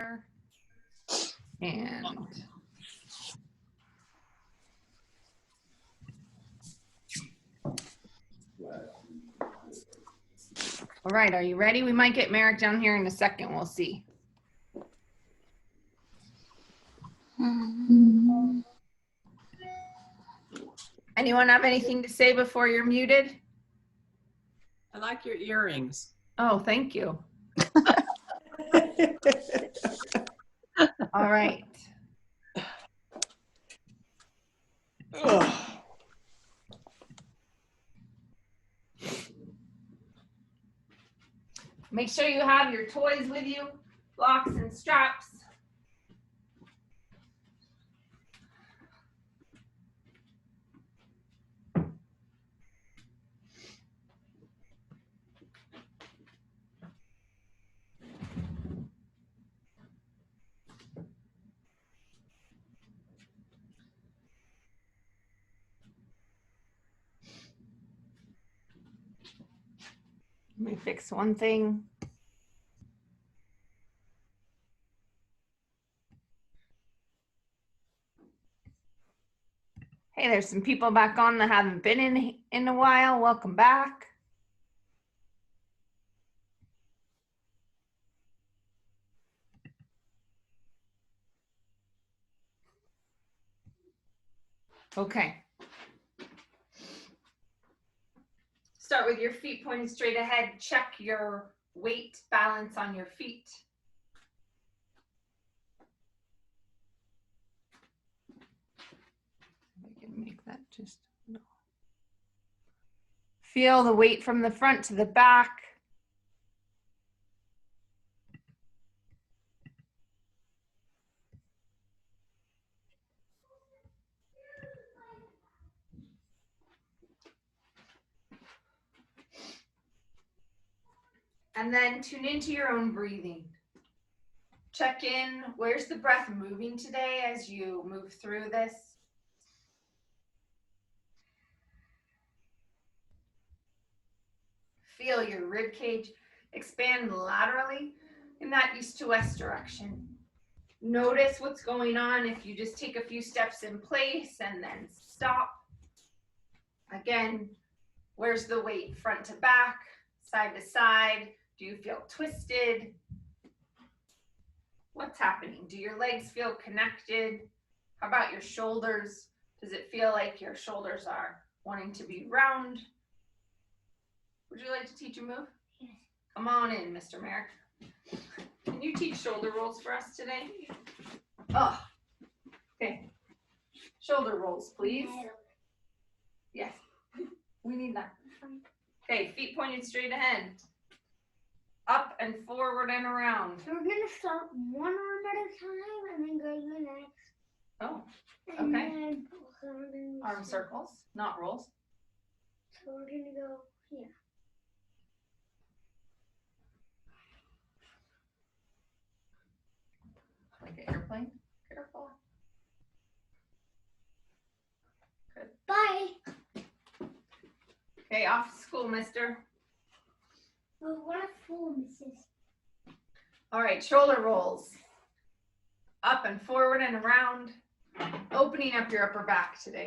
share. And all right, are you ready? We might get Merrick down here in a second. We'll see. Anyone have anything to say before you're muted? I like your earrings. Oh, thank you. All right. Make sure you have your toys with you, blocks and straps. Let me fix one thing. Hey, there's some people back on that haven't been in a while. Welcome back. Okay. Start with your feet pointed straight ahead. Check your weight balance on your feet. I can make that just no. Feel the weight from the front to the back. And then tune into your own breathing. Check in, where's the breath moving today as you move through this? Feel your rib cage expand laterally in that east to west direction. Notice what's going on if you just take a few steps in place and then stop. Again, where's the weight? Front to back, side to side? Do you feel twisted? What's happening? Do your legs feel connected? How about your shoulders? Does it feel like your shoulders are wanting to be round? Would you like to teach a move? Yes. Come on in, Mr. Merrick. Can you teach shoulder rolls for us today? Oh, okay. Shoulder rolls, please. Yes, we need that. Okay, feet pointed straight ahead. Up and forward and around. So we're gonna start one arm at a time and then go to the next. Oh, And okay. then Arm circles, not rolls. So we're gonna go here. Like an airplane. Careful. Good. Bye. Okay, off to school, mister. Oh, what a fool, Mrs. All right, shoulder rolls. Up and forward and around. Opening up your upper back today.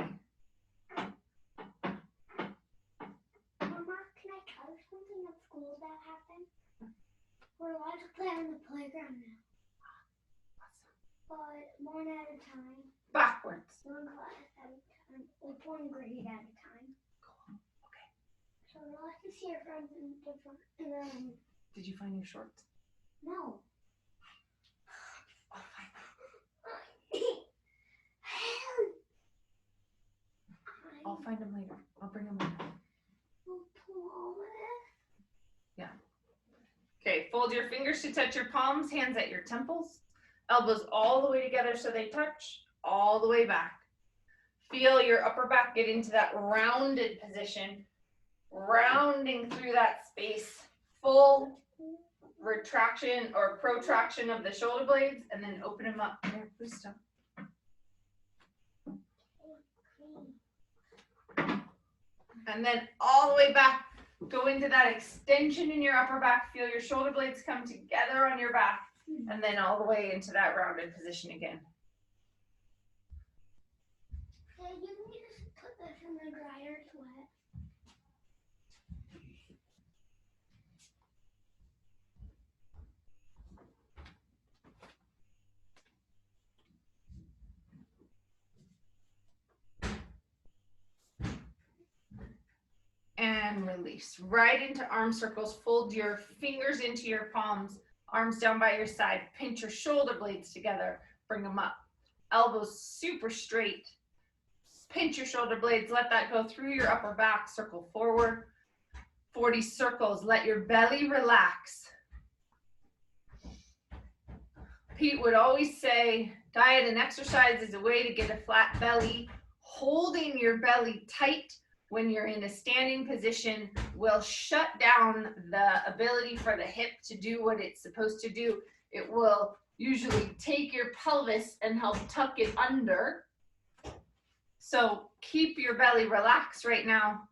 Mama, can I tell you something at school that happened? We're allowed to play on the playground now. But one at a time. Backwards. One class at a time. Like one grade at a time. Cool. Okay. So we're allowed to see our friends in different. And then. Did you find your shorts? No. Oh, fine. I'll find them later. I'll bring them later. Yeah. Okay, fold your fingers to touch your palms, hands at your temples, elbows all the way together so they touch, all the way back. Feel your upper back get into that rounded position, rounding through that space, full retraction or protraction of the shoulder blades, and then open them up. There, please stop. And then all the way back, go into that extension in your upper back. Feel your shoulder blades come together on your back. And then all the way into that rounded position again. Hey, you need to put this in the dryer to wet. And release. Right into arm circles. Fold your fingers into your palms. Arms down by your side. Pinch your shoulder blades together. Bring them up. Elbows super straight. Pinch your shoulder blades. Let that go through your upper back. Circle forward. 40 circles. Let your belly relax. Pete would always say, diet and exercise is a way to get a flat belly. Holding your belly tight when you're in a standing position will shut down the ability for the hip to do what it's supposed to do. It will usually take your pelvis and help tuck it under. So keep your belly relaxed right now.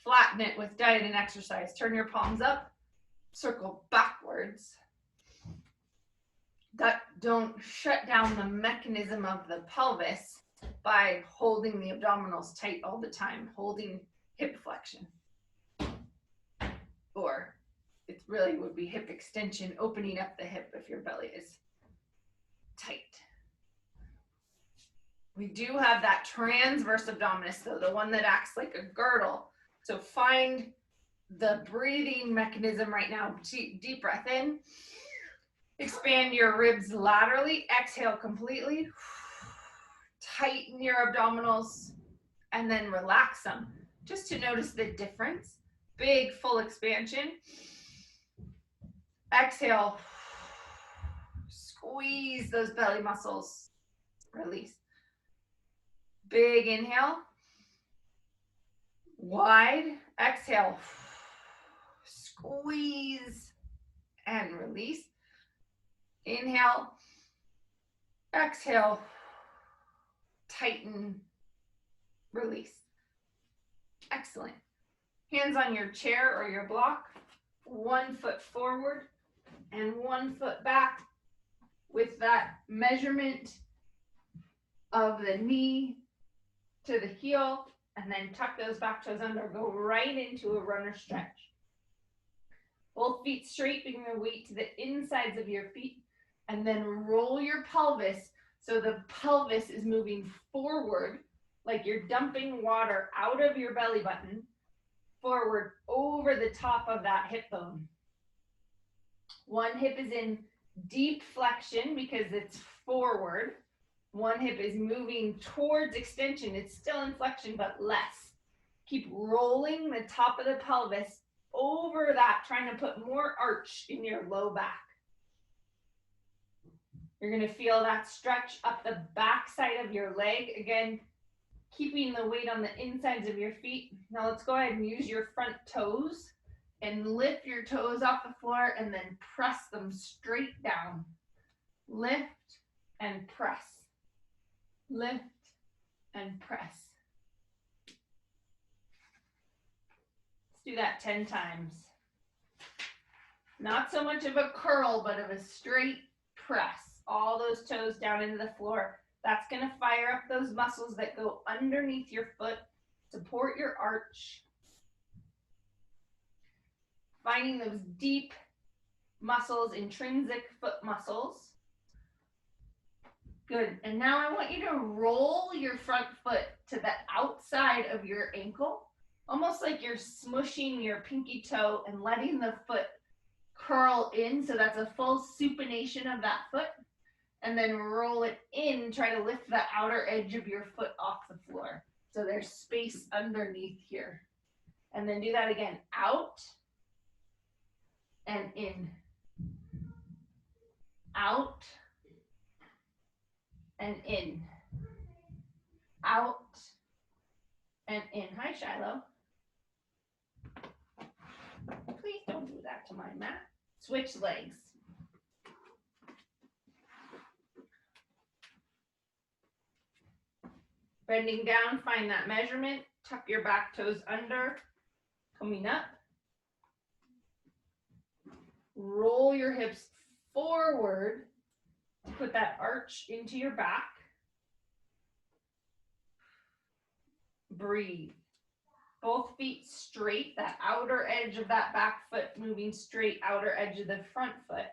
Flatten it with diet and exercise. Turn your palms up, circle backwards. Don't shut down the mechanism of the pelvis by holding the abdominals tight all the time, holding hip flexion. Or it really would be hip extension, opening up the hip if your belly is tight. We do have that transverse abdominis though, the one that acts like a girdle. So find the breathing mechanism right now. Deep breath in. Expand your ribs laterally. Exhale completely. Tighten your abdominals and then relax them just to notice the difference. Big full expansion. Exhale. Squeeze those belly muscles. Release. Big inhale. Wide. Exhale. Squeeze and release. Inhale. Exhale. Tighten. Release. Excellent. Hands on your chair or your block. 1 foot forward and 1 foot back with that measurement of the knee to the heel, and then tuck those back toes under. Go right into a runner stretch. Both feet straight, bring the weight to the insides of your feet, and then roll your pelvis so the pelvis is moving forward like you're dumping water out of your belly button forward over the top of that hip bone. One hip is in deep flexion because it's forward. One hip is moving towards extension. It's still in flexion, but less. Keep rolling the top of the pelvis over that, trying to put more arch in your low back. You're going to feel that stretch up the back side of your leg. Again, keeping the weight on the insides of your feet. Now let's go ahead and use your front toes and lift your toes off the floor and then press them straight down. Lift and press. Lift and press. Let's do that 10 times. Not so much of a curl, but of a straight press. All those toes down into the floor. That's going to fire up those muscles that go underneath your foot, support your arch. Finding those deep muscles, intrinsic foot muscles. Good. And now I want you to roll your front foot to the outside of your ankle, almost like you're smushing your pinky toe and letting the foot curl in. So that's a full supination of that foot. And then roll it in, try to lift the outer edge of your foot off the floor. So there's space underneath here. And then do that again, out and in. Out and in. Out and in. Hi, Shiloh. Please don't do that to my mat. Switch legs. Bending down, find that measurement. Tuck your back toes under. Coming up. Roll your hips forward to put that arch into your back. Breathe. Both feet straight, that outer edge of that back foot moving straight, outer edge of the front foot.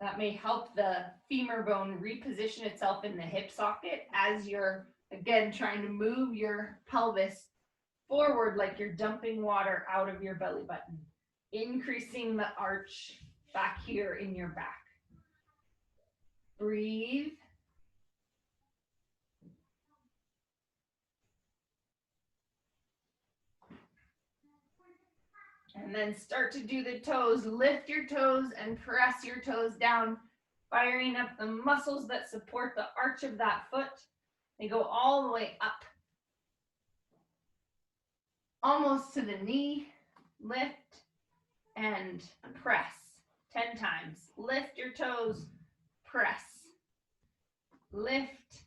That may help the femur bone reposition itself in the hip socket as you're, again, trying to move your pelvis forward like you're dumping water out of your belly button, increasing the arch back here in your back. Breathe. And then start to do the toes. Lift your toes and press your toes down, firing up the muscles that support the arch of that foot. They go all the way up, almost to the knee. Lift and press 10 times. Lift your toes, press. Lift,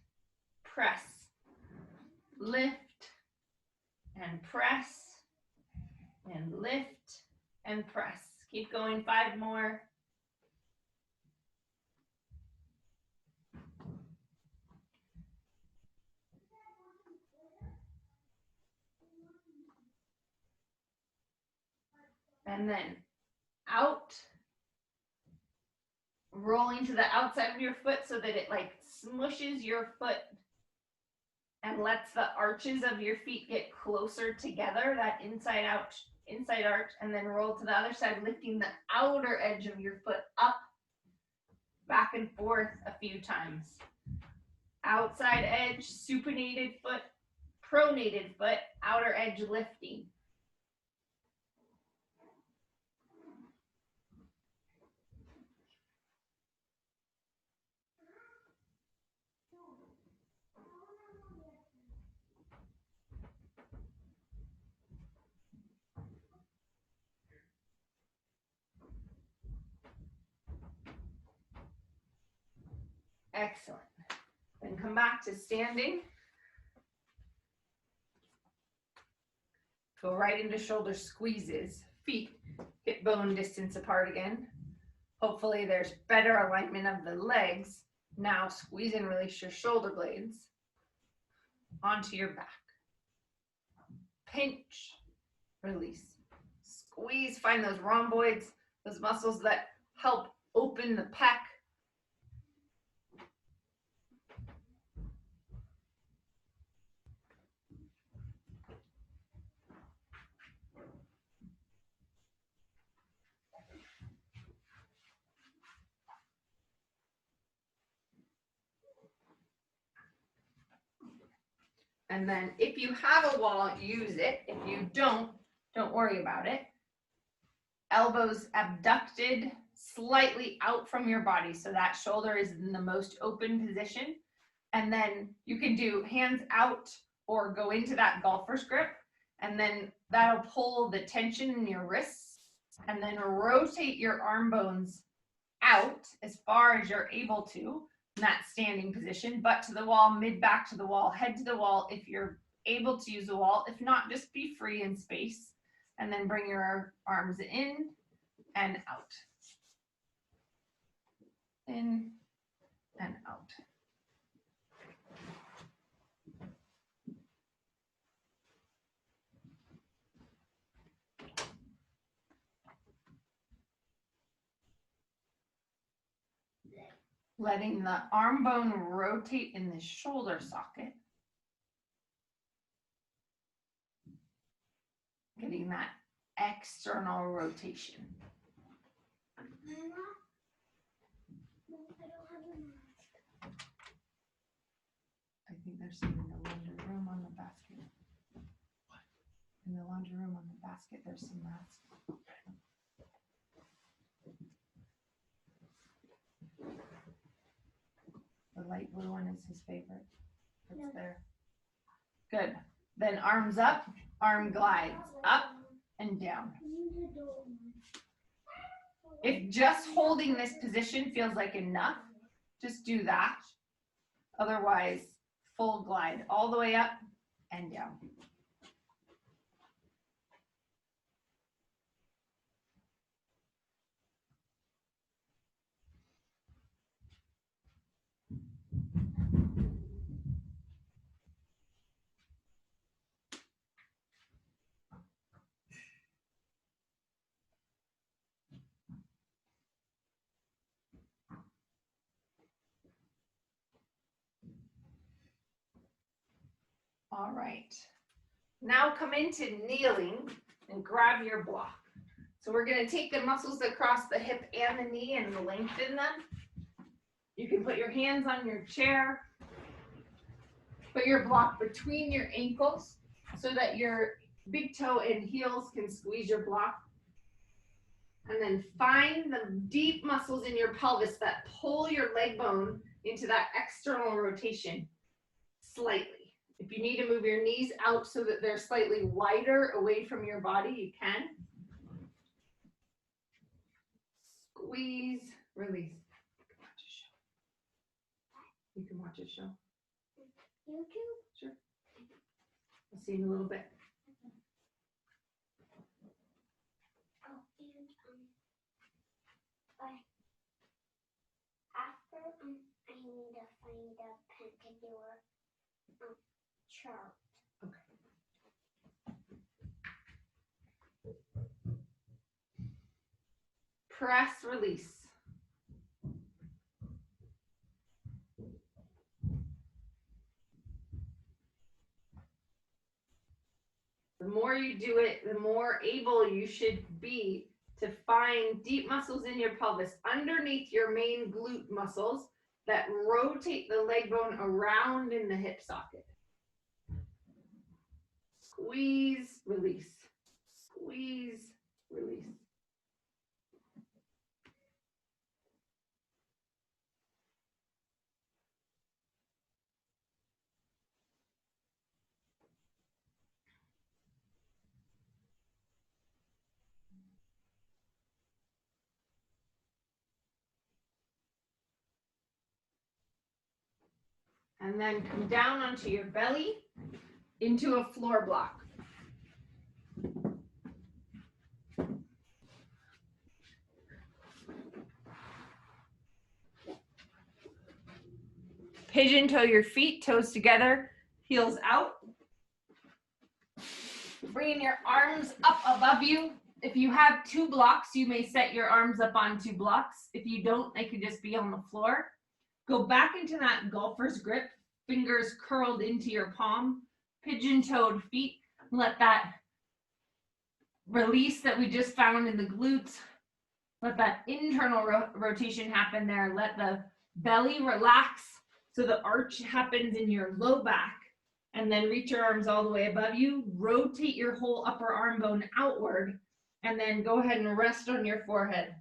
press. Lift and press. And lift and press. Keep going, 5 more. And then out, rolling to the outside of your foot so that it like smushes your foot and lets the arches of your feet get closer together, that inside out, inside arch, and then roll to the other side, lifting the outer edge of your foot up, back and forth a few times. Outside edge, supinated foot, pronated foot, outer edge lifting. Excellent. Then come back to standing. Go right into shoulder squeezes. Feet hip bone distance apart again. Hopefully there's better alignment of the legs. Now squeeze and release your shoulder blades onto your back. Pinch, release. Squeeze, find those rhomboids, those muscles that help open the pec. And then if you have a wall, use it. If you don't worry about it. Elbows abducted slightly out from your body so that shoulder is in the most open position. And then you can do hands out or go into that golfer's grip. And then that'll pull the tension in your wrists. And then rotate your arm bones out as far as you're able to. In that standing position, butt to the wall, mid back to the wall, head to the wall if you're able to use the wall. If not, just be free in space. And then bring your arms in and out. In and out. Letting the arm bone rotate in the shoulder socket. Getting that external rotation. I think there's some in the laundry room on the basket. What? In the laundry room on the basket, there's some masks. The light blue one is his favorite. It's there. Good. Then arms up, arm glides up and down. If just holding this position feels like enough, just do that. Otherwise, full glide all the way up and down. All right. Now come into kneeling and grab your block. So we're going to take the muscles across the hip and the knee and lengthen them. You can put your hands on your chair. Put your block between your ankles so that your big toe and heels can squeeze your block. And then find the deep muscles in your pelvis that pull your leg bone into that external rotation slightly. If you need to move your knees out so that they're slightly wider away from your body, you can. Squeeze, release. You can watch a show. YouTube? Sure. I'll see you in a little bit. Oh, and after I need to find a pentacular chart. Press, release. The more you do it, the more able you should be to find deep muscles in your pelvis underneath your main glute muscles that rotate the leg bone around in the hip socket. Squeeze, release. Squeeze, release. And then come down onto your belly into a floor block. Pigeon toe your feet, toes together, heels out. Bringing your arms up above you. If you have two blocks, you may set your arms up on two blocks. If you don't, they could just be on the floor. Go back into that golfer's grip, fingers curled into your palm, pigeon-toed feet. Let that release that we just found in the glutes, let that internal rotation happen there. Let the belly relax so the arch happens in your low back. And then reach your arms all the way above you. Rotate your whole upper arm bone outward. And then go ahead and rest on your forehead.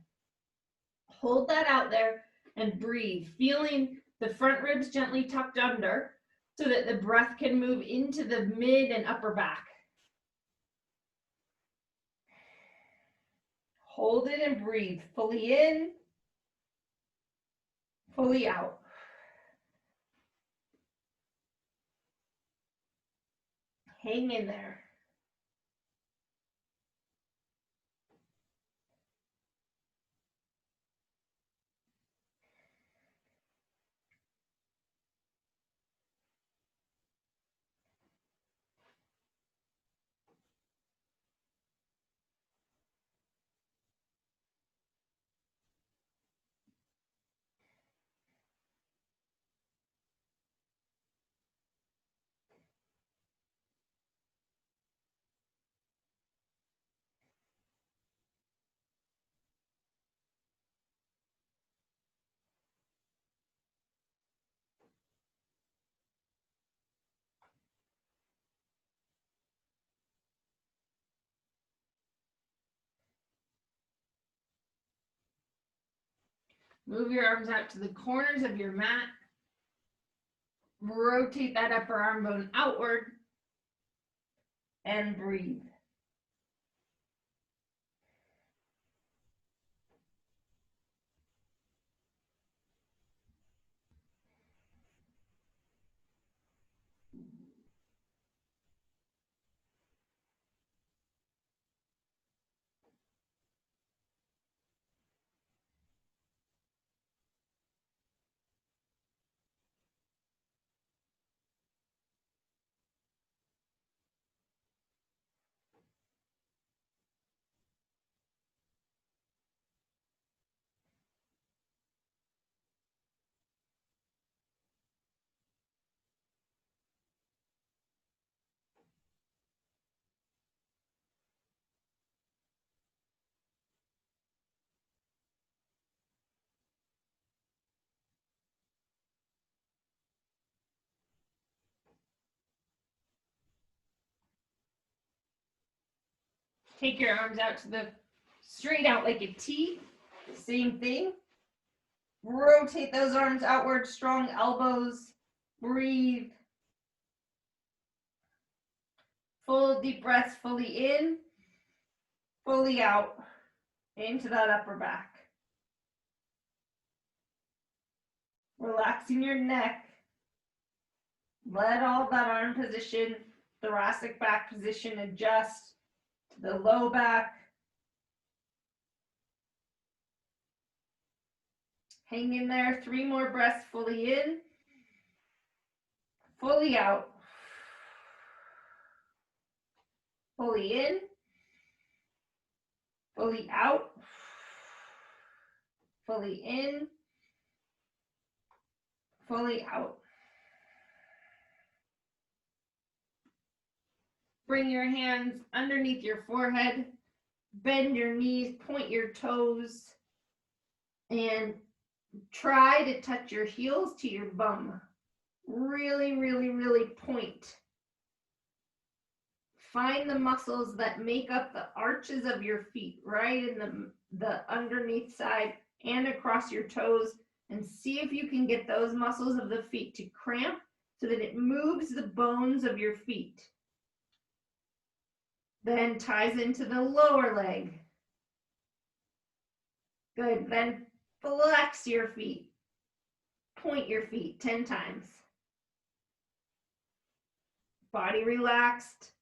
Hold that out there and breathe, feeling the front ribs gently tucked under so that the breath can move into the mid and upper back. Hold it and breathe. Fully in, fully out. Hang in there. Move your arms out to the corners of your mat. Rotate that upper arm bone outward and breathe. Take your arms out to the straight out like a T. Same thing. Rotate those arms outward, strong elbows. Breathe. Full deep breaths, fully in, fully out, into that upper back. Relaxing your neck. Let all that arm position, thoracic back position adjust to the low back. Hang in there, 3 more breaths, fully in, fully out. Fully in, fully out, fully in, fully out. Bring your hands underneath your forehead, bend your knees, point your toes, and try to touch your heels to your bum. Really, really, really point. Find the muscles that make up the arches of your feet, right in the underneath side and across your toes, and see if you can get those muscles of the feet to cramp so that it moves the bones of your feet. Then ties into the lower leg. Good. Then flex your feet. Point your feet 10 times. Body relaxed.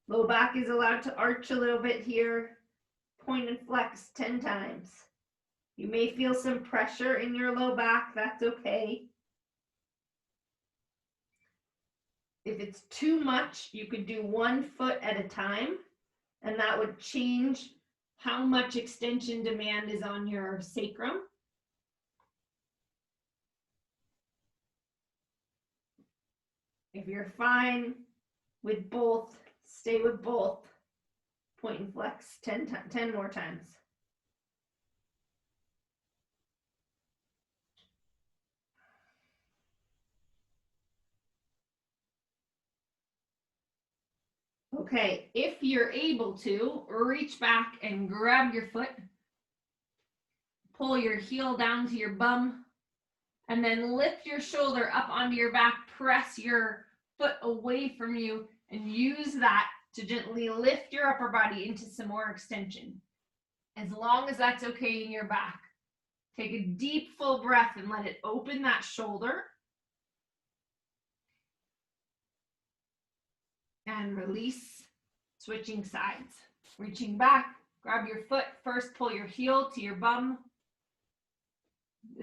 Low back is allowed to arch a little bit here. Point and flex 10 times. You may feel some pressure in your low back. That's okay. If it's too much, you could do 1 foot at a time, and that would change how much extension demand is on your sacrum. If you're fine with both, stay with both. Point and flex 10 more times. Okay, if you're able to, reach back and grab your foot. Pull your heel down to your bum, and then lift your shoulder up onto your back. Press your foot away from you and use that to gently lift your upper body into some more extension. As long as that's okay in your back. Take a deep, full breath and let it open that shoulder. And release, switching sides. Reaching back, grab your foot. First, pull your heel to your bum.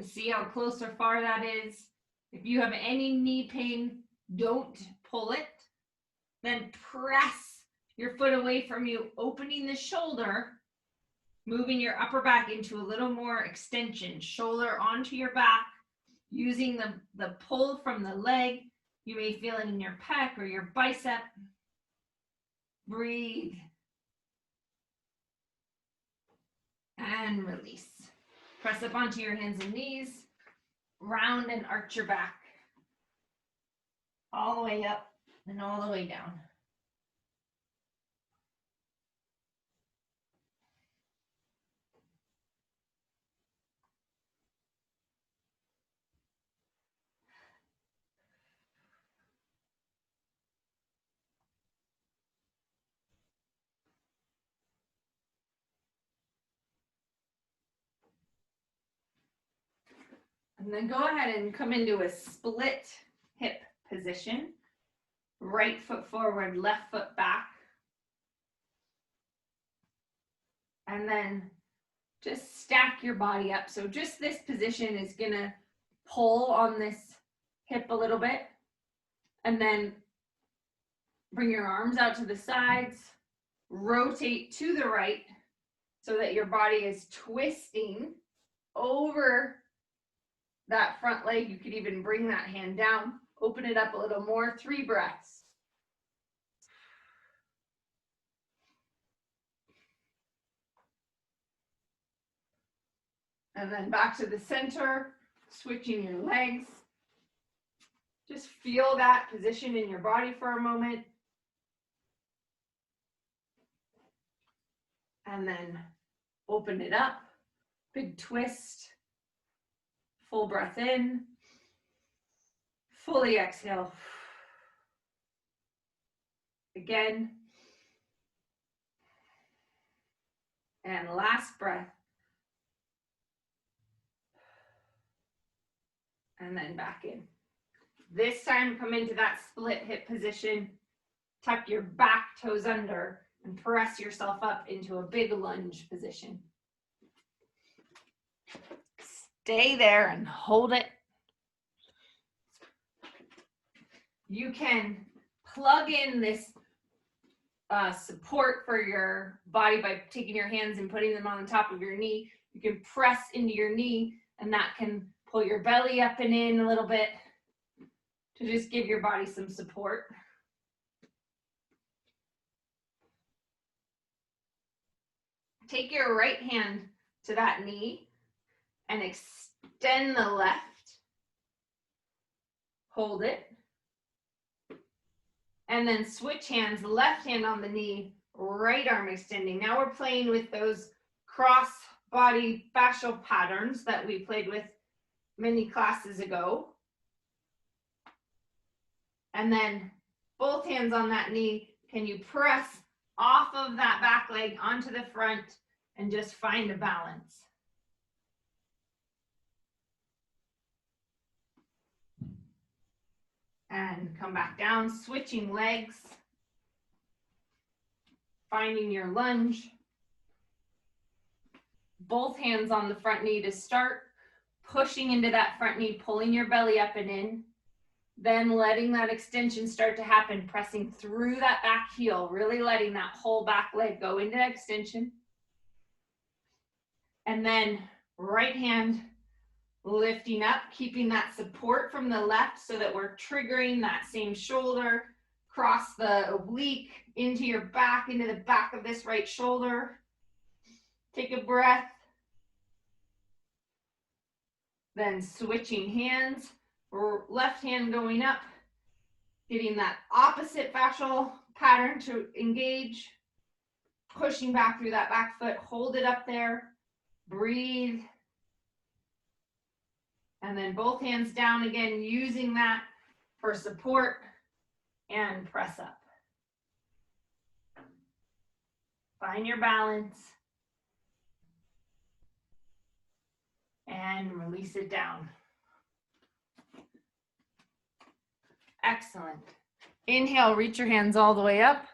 See how close or far that is. If you have any knee pain, don't pull it. Then press your foot away from you, opening the shoulder, moving your upper back into a little more extension. Shoulder onto your back, using the pull from the leg. You may feel it in your pec or your bicep. Breathe. And release. Press up onto your hands and knees. Round and arch your back. All the way up and all the way down. And then go ahead and come into a split hip position. Right foot forward, left foot back. And then just stack your body up. So just this position is gonna pull on this hip a little bit. And then bring your arms out to the sides. Rotate to the right so that your body is twisting over that front leg. You could even bring that hand down. Open it up a little more. 3 breaths. And then back to the center, switching your legs. Just feel that position in your body for a moment. And then open it up, big twist, full breath in, fully exhale. Again. And last breath. And then back in. This time, come into that split hip position. Tuck your back toes under and press yourself up into a big lunge position. Stay there and hold it. You can plug in this support for your body by taking your hands and putting them on the top of your knee. You can press into your knee, and that can pull your belly up and in a little bit to just give your body some support. Take your right hand to that knee and extend the left. Hold it. And then switch hands, left hand on the knee, right arm extending. Now we're playing with those cross body fascial patterns that we played with many classes ago. And then both hands on that knee, can you press off of that back leg onto the front and just find a balance? And come back down, switching legs, finding your lunge. Both hands on the front knee to start, pushing into that front knee, pulling your belly up and in, then letting that extension start to happen, pressing through that back heel, really letting that whole back leg go into extension. And then right hand lifting up, keeping that support from the left so that we're triggering that same shoulder, cross the oblique into your back, into the back of this right shoulder. Take a breath. Then switching hands, left hand going up, getting that opposite fascial pattern to engage, pushing back through that back foot, hold it up there, breathe. And then both hands down again, using that for support and press up. Find your balance and release it down. Excellent. Inhale, reach your hands all the way up.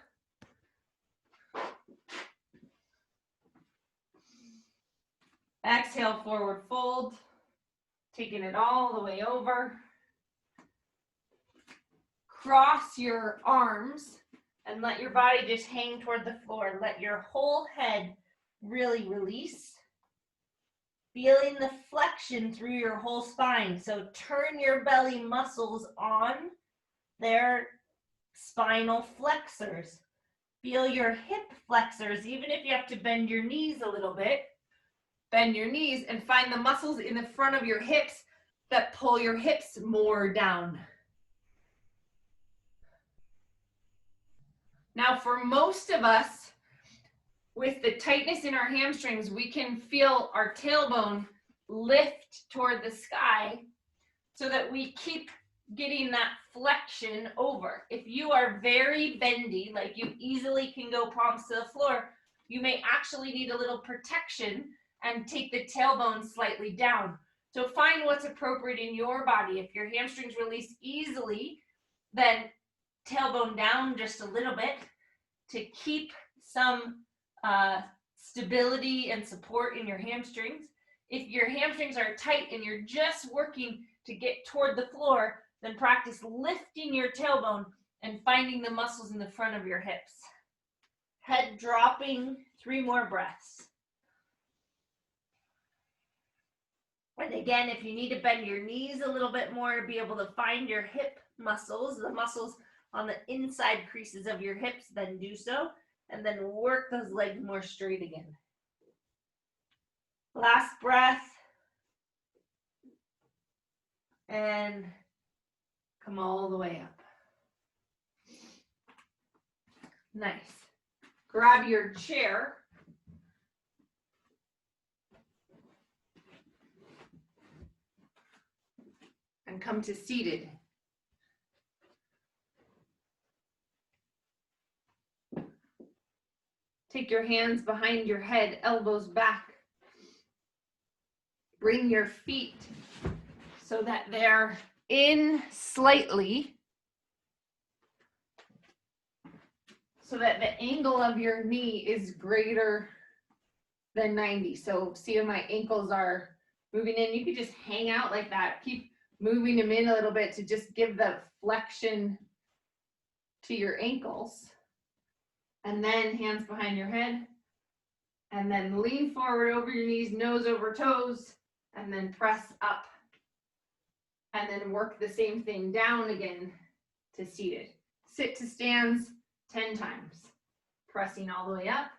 Exhale, forward fold. Taking it all the way over. Cross your arms and let your body just hang toward the floor. Let your whole head really release. Feeling the flexion through your whole spine. So turn your belly muscles on their spinal flexors. Feel your hip flexors, even if you have to bend your knees a little bit. Bend your knees and find the muscles in the front of your hips that pull your hips more down. Now, for most of us, with the tightness in our hamstrings, we can feel our tailbone lift toward the sky so that we keep getting that flexion over. If you are very bendy, like you easily can go palms to the floor, you may actually need a little protection and take the tailbone slightly down. So find what's appropriate in your body. If your hamstrings release easily, then tailbone down just a little bit to keep some stability and support in your hamstrings. If your hamstrings are tight and you're just working to get toward the floor, then practice lifting your tailbone and finding the muscles in the front of your hips. Head dropping, 3 more breaths. And again, if you need to bend your knees a little bit more to be able to find your hip muscles, the muscles on the inside creases of your hips, then do so. And then work those legs more straight again. Last breath. And come all the way up. Nice. Grab your chair come to seated. Take your hands behind your head, elbows back. Bring your feet so that they're in slightly, so that the angle of your knee is greater than 90. So see how my ankles are moving in? You could just hang out like that. Keep moving them in a little bit to just give the flexion to your ankles. And then hands behind your head. And then lean forward over your knees, nose over toes, and then press up. And then work the same thing down again to seated. Sit to stands 10 times. Pressing all the way up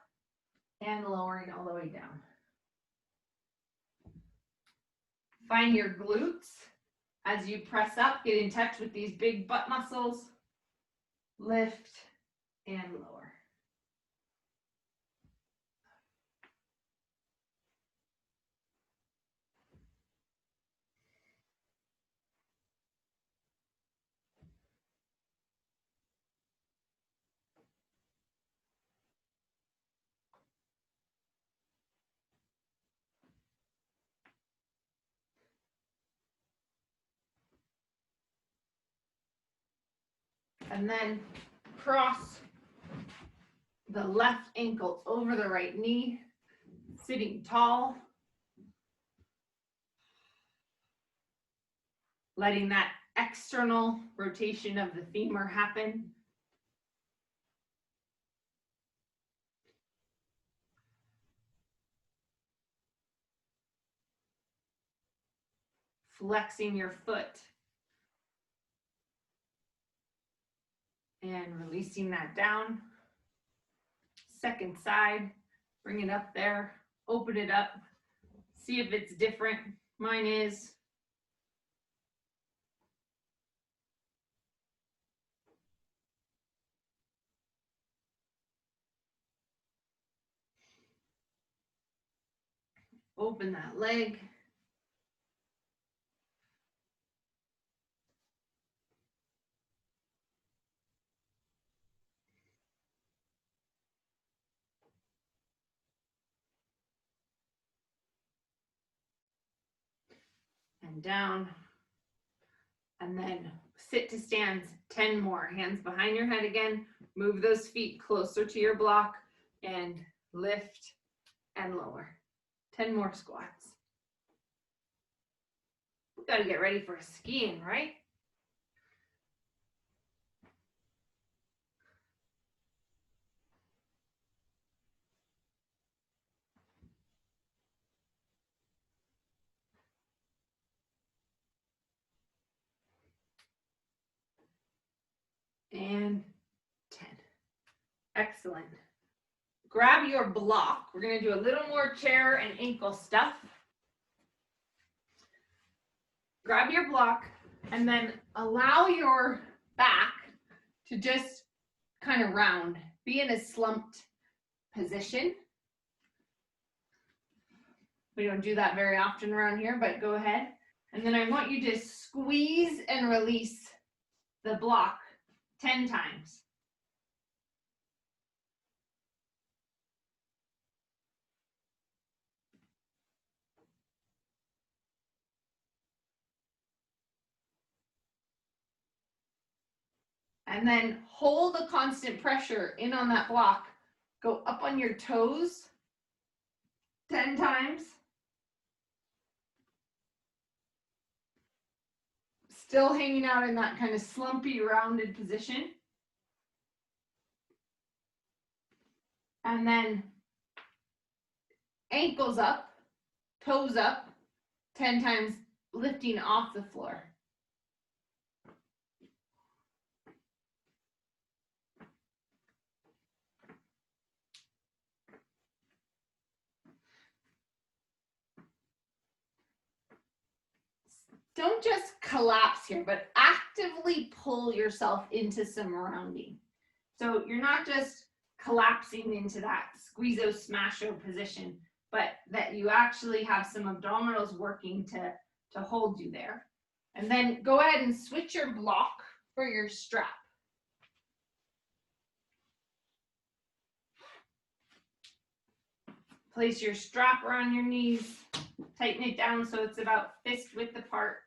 and lowering all the way down. Find your glutes as you press up, get in touch with these big butt muscles. Lift and lower. And then cross the left ankle over the right knee, sitting tall. Letting that external rotation of the femur happen. Flexing your foot. And releasing that down. Second side, bring it up there, open it up. See if it's different. Mine is. Open that leg. And down. And then sit to stands 10 more. Hands behind your head again. Move those feet closer to your block and lift and lower. 10 more squats. We got to get ready for skiing, right? And 10. Excellent. Grab your block. We're going to do a little more chair and ankle stuff. Grab your block and then allow your back to just kind of round. Be in a slumped position. We don't do that very often around here, but go ahead. And then I want you to squeeze and release the block 10 times. And then hold a constant pressure in on that block. Go up on your toes 10 times. Still hanging out in that kind of slumpy, rounded position. And then ankles up, toes up, 10 times, lifting off the floor. Don't just collapse here, but actively pull yourself into some rounding. So you're not just collapsing into that squeezo smasho position, but that you actually have some abdominals working to hold you there. And then go ahead and switch your block for your strap. Place your strap around your knees, tighten it down so it's about fist width apart.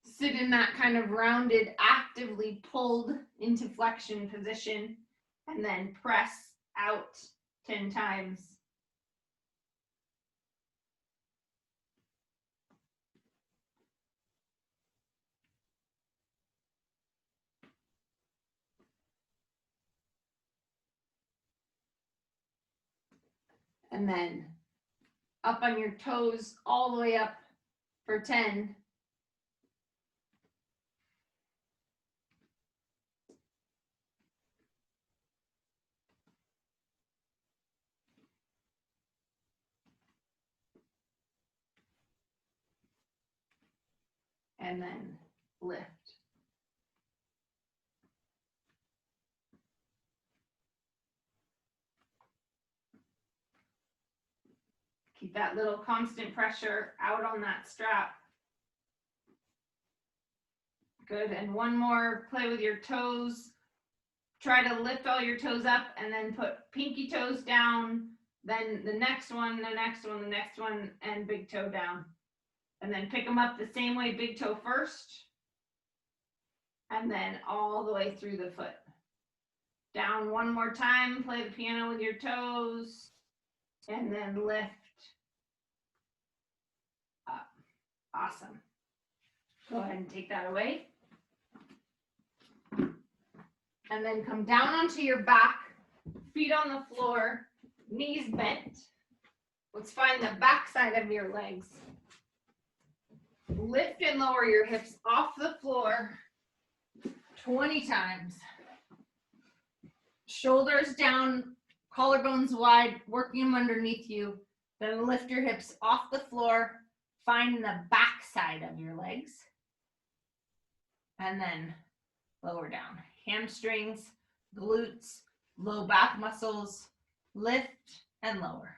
Sit in that kind of rounded, actively pulled into flexion position, and then press out 10 times. And then up on your toes all the way up for 10. And then lift. Keep that little constant pressure out on that strap. Good, and one more, play with your toes. Try to lift all your toes up and then put pinky toes down, then the next one, the next one, the next one, and big toe down. And then pick them up the same way, big toe first, and then all the way through the foot. Down one more time, play the piano with your toes, and then lift up. Awesome. Go ahead and take that away. And then come down onto your back, feet on the floor, knees bent. Let's find the back side of your legs. Lift and lower your hips off the floor 20 times. Shoulders down, collarbones wide, working them underneath you. Then lift your hips off the floor, find the back side of your legs. And then lower down. Hamstrings, glutes, low back muscles, lift and lower.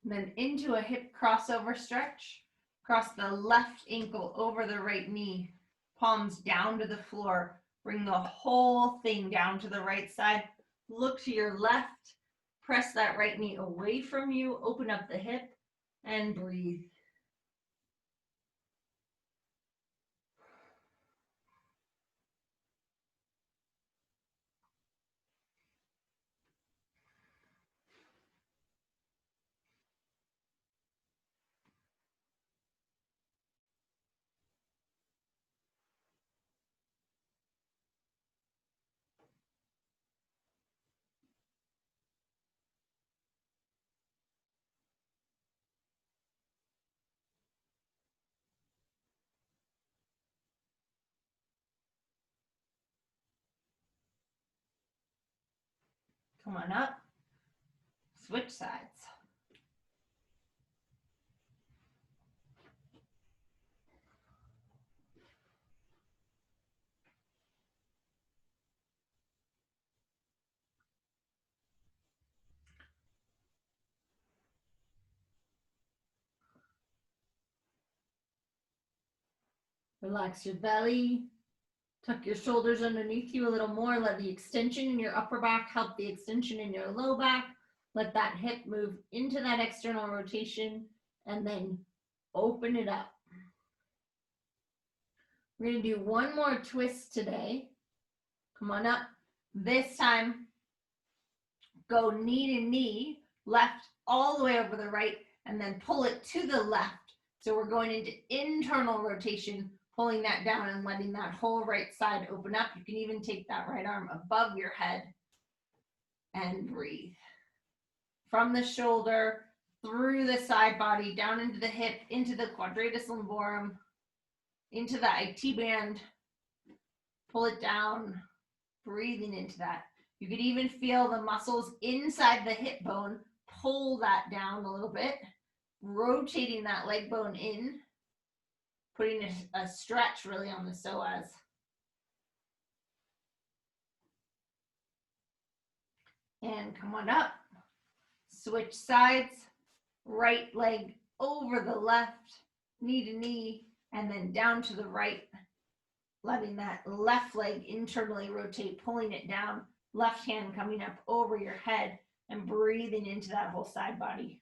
Then into a hip crossover stretch. Cross the left ankle over the right knee, palms down to the floor. Bring the whole thing down to the right side. Look to your left. Press that right knee away from you. Open up the hip and breathe. Come on up. Switch sides. Relax your belly. Tuck your shoulders underneath you a little more. Let the extension in your upper back help the extension in your low back. Let that hip move into that external rotation and then open it up. We're going to do one more twist today. Come on up. This time, go knee to knee, left all the way over the right, and then pull it to the left So we're going into internal rotation, pulling that down and letting that whole right side open up. You can even take that right arm above your head and breathe. From the shoulder, through the side body, down into the hip, into the quadratus lumborum, into the IT band. Pull it down, breathing into that. You could even feel the muscles inside the hip bone. Pull that down a little bit, rotating that leg bone in, putting a stretch really on the psoas. And come on up. Switch sides. Right leg over the left, knee to knee, and then down to the right. Letting that left leg internally rotate, pulling it down. Left hand coming up over your head and breathing into that whole side body.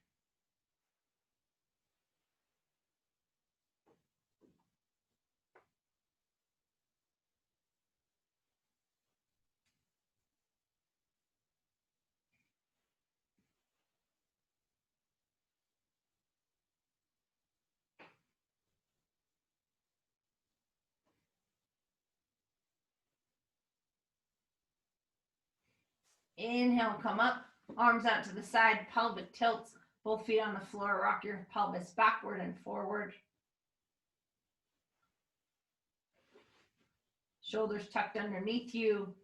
Inhale, come up, arms out to the side, pelvic tilts, both feet on the floor, rock your pelvis backward and forward. Shoulders tucked underneath you.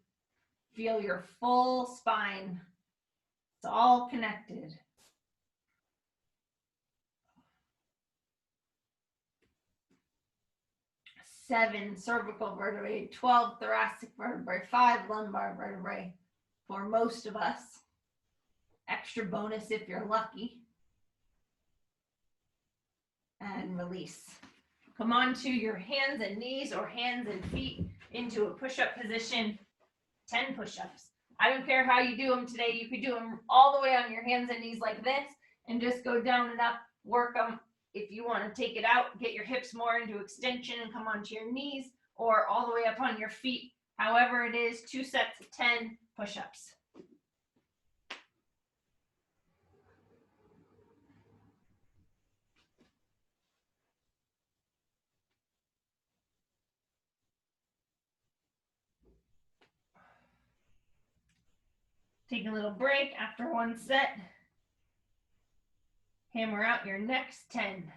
Feel your full spine. It's all connected. Seven cervical vertebrae, 12 thoracic vertebrae, 5 lumbar vertebrae for most of us. Extra bonus if you're lucky. And release. Come onto your hands and knees or hands and feet into a push-up position. 10 push-ups. I don't care how you do them today. You could do them all the way on your hands and knees like this and just go down and up, work them. If you want to take it out, get your hips more into extension and come onto your knees or all the way up on your feet. However it is, 2 sets of 10 push-ups. Take a little break after one set. Hammer out your next 10.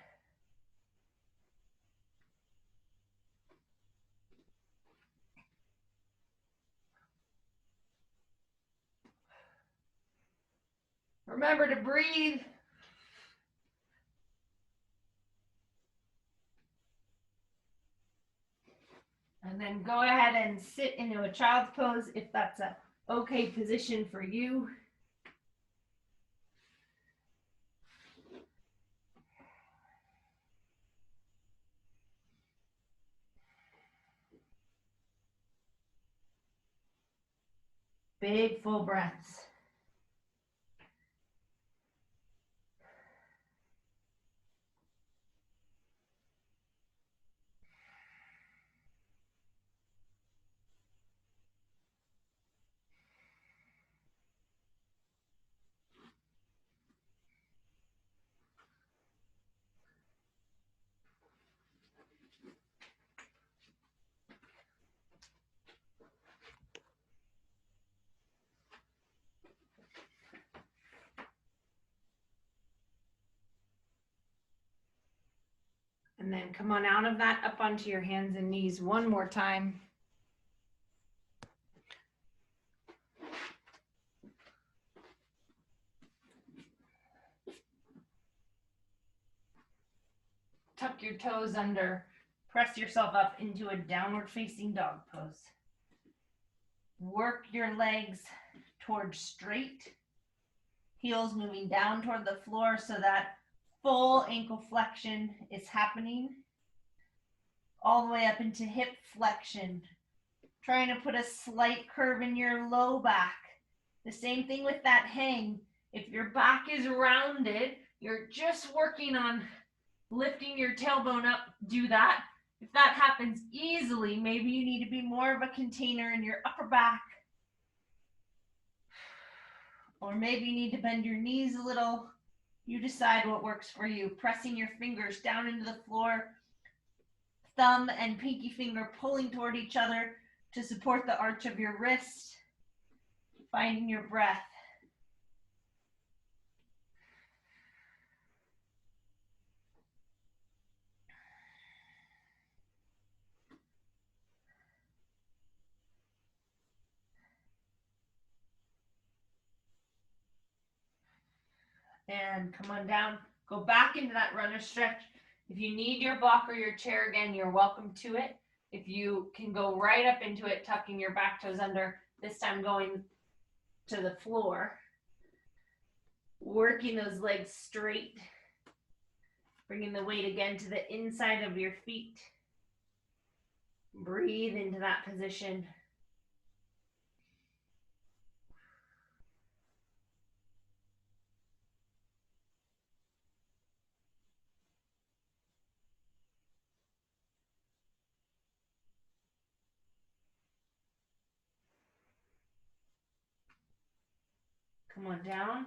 Remember to breathe. And then go ahead and sit into a child's pose if that's a okay position for you. Big full breaths. And then come on out of that, up onto your hands and knees one more time. Tuck your toes under. Press yourself up into a downward facing dog pose. Work your legs towards straight. Heels moving down toward the floor so that full ankle flexion is happening. All the way up into hip flexion. Trying to put a slight curve in your low back. The same thing with that hang. If your back is rounded, you're just working on lifting your tailbone up. Do that. If that happens easily, maybe you need to be more of a container in your upper back. Or maybe you need to bend your knees a little. You decide what works for you. Pressing your fingers down into the floor, thumb and pinky finger pulling toward each other to support the arch of your wrist. Finding your breath. And come on down. Go back into that runner stretch. If you need your block or your chair again, you're welcome to it. If you can go right up into it, tucking your back toes under, this time going to the floor. Working those legs straight. Bringing the weight again to the inside of your feet. Breathe into that position. Come on down.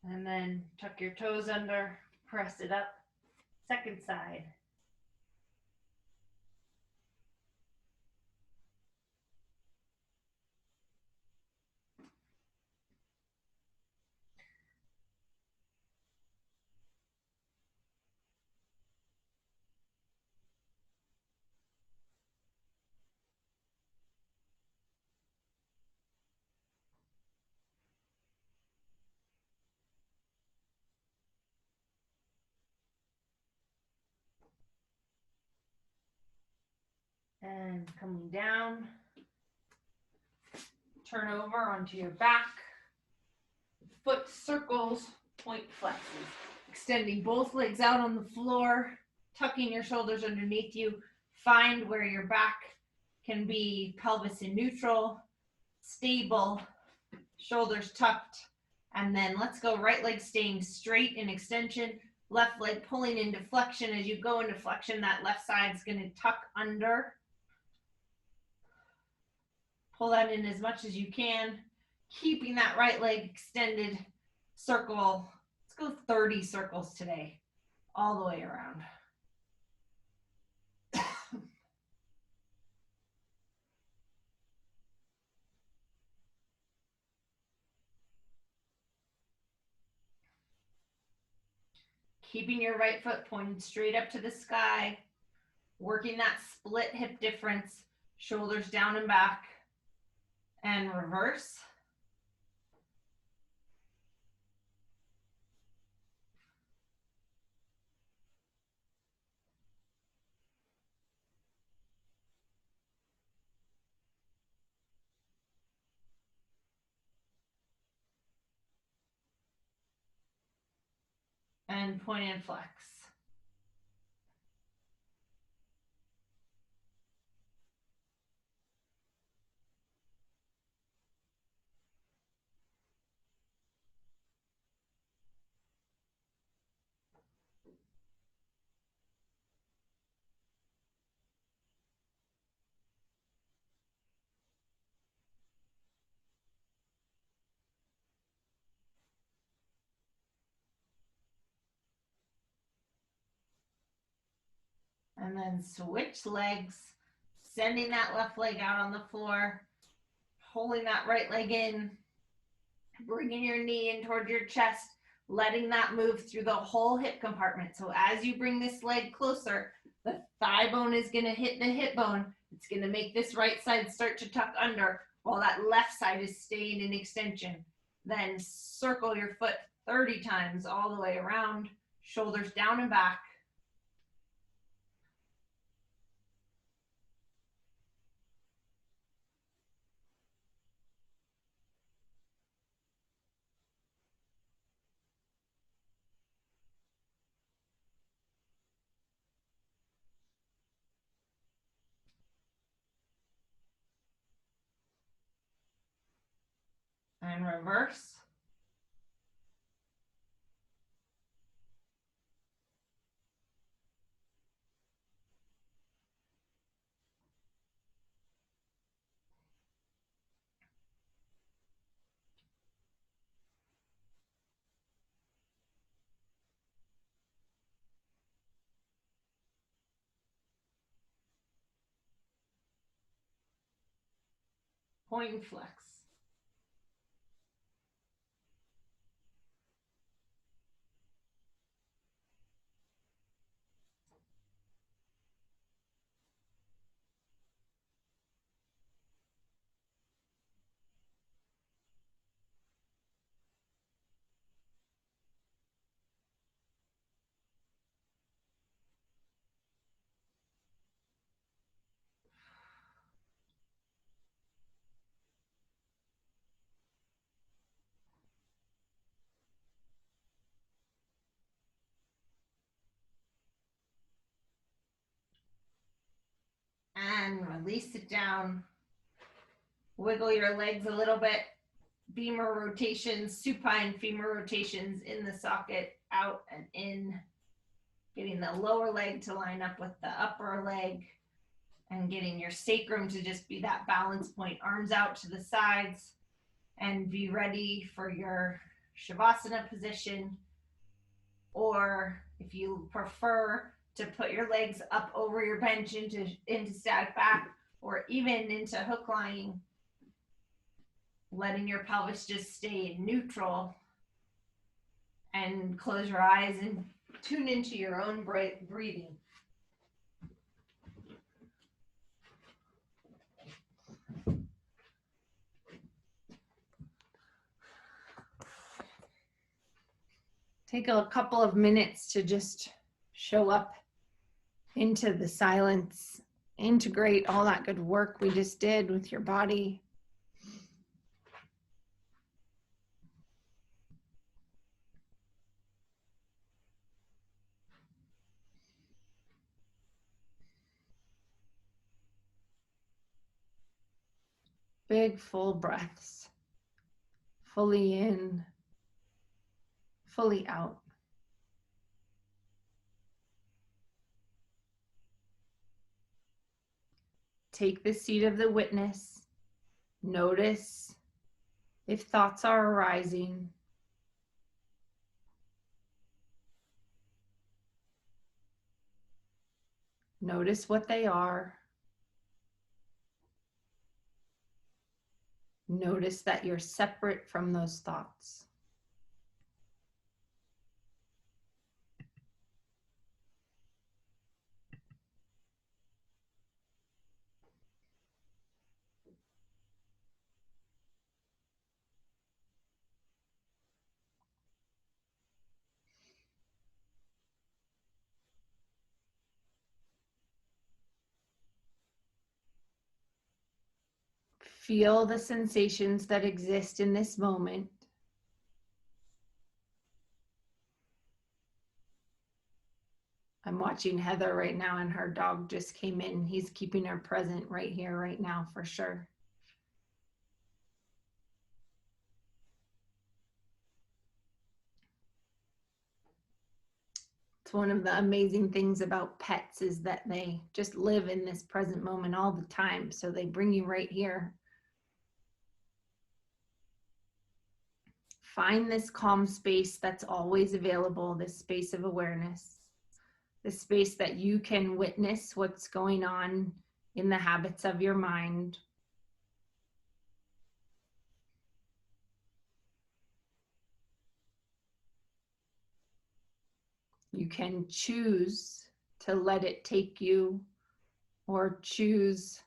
And then tuck your toes under, press it up. Second side. And coming down. Turn over onto your back. Foot circles, point flexes. Extending both legs out on the floor, tucking your shoulders underneath you. Find where your back can be pelvis in neutral, stable, shoulders tucked. And then let's go right leg staying straight in extension, left leg pulling into flexion. As you go into flexion, that left side is going to tuck under. Pull that in as much as you can, keeping that right leg extended. Circle. Let's go 30 circles today, all the way around. Keeping your right foot pointed straight up to the sky, working that split hip difference, shoulders down and back, and reverse. And point and flex. And then switch legs, sending that left leg out on the floor, pulling that right leg in, bringing your knee in toward your chest, letting that move through the whole hip compartment. So as you bring this leg closer, the thigh bone is going to hit the hip bone. It's going to make this right side start to tuck under while that left side is staying in extension. Then circle your foot 30 times all the way around, shoulders down and back. And reverse. point and flex. And release it down. Wiggle your legs a little bit. Femur rotations, supine femur rotations in the socket, out and in. Getting the lower leg to line up with the upper leg. And getting your sacrum to just be that balance point. Arms out to the sides. And be ready for your Shavasana position. Or if you prefer to put your legs up over your bench into static back, or even into hook lying, letting your pelvis just stay neutral, and close your eyes and tune into your own breathing. Take a couple of minutes to just show up into the silence, integrate all that good work we just did with your body. Big full breaths, fully in, fully out. Take the seat of the witness. Notice if thoughts are arising. Notice what they are. Notice that you're separate from those thoughts. Feel the sensations that exist in this moment. I'm watching Heather right now, and her dog just came in. He's keeping her present right here, right now, for sure. It's one of the amazing things about pets is that they just live in this present moment all the time. So they bring you right here. Find this calm space that's always available, this space of awareness, this space that you can witness what's going on in the habits of your mind. You can choose to let it take you, or choose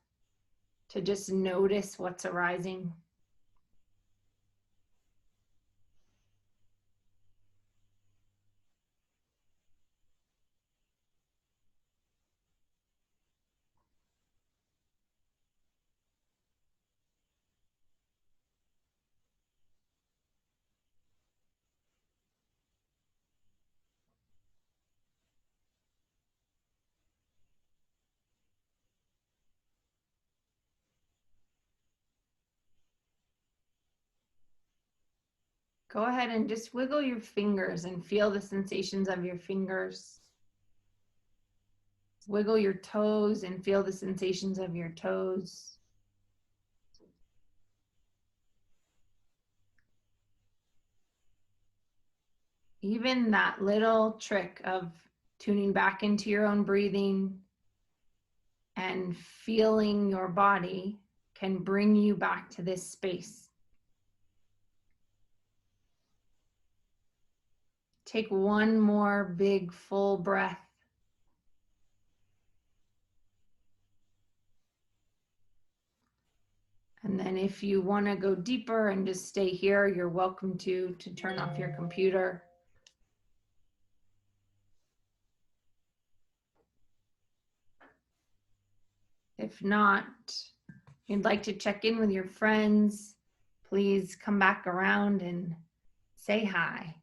to just notice what's arising. Go ahead and just wiggle your fingers and feel the sensations of your fingers. Wiggle your toes and feel the sensations of your toes. Even that little trick of tuning back into your own breathing and feeling your body can bring you back to this space. Take one more big full breath. And then if you want to go deeper and just stay here, you're welcome to turn off your computer. If not, you'd like to check in with your friends, please come back around and say hi.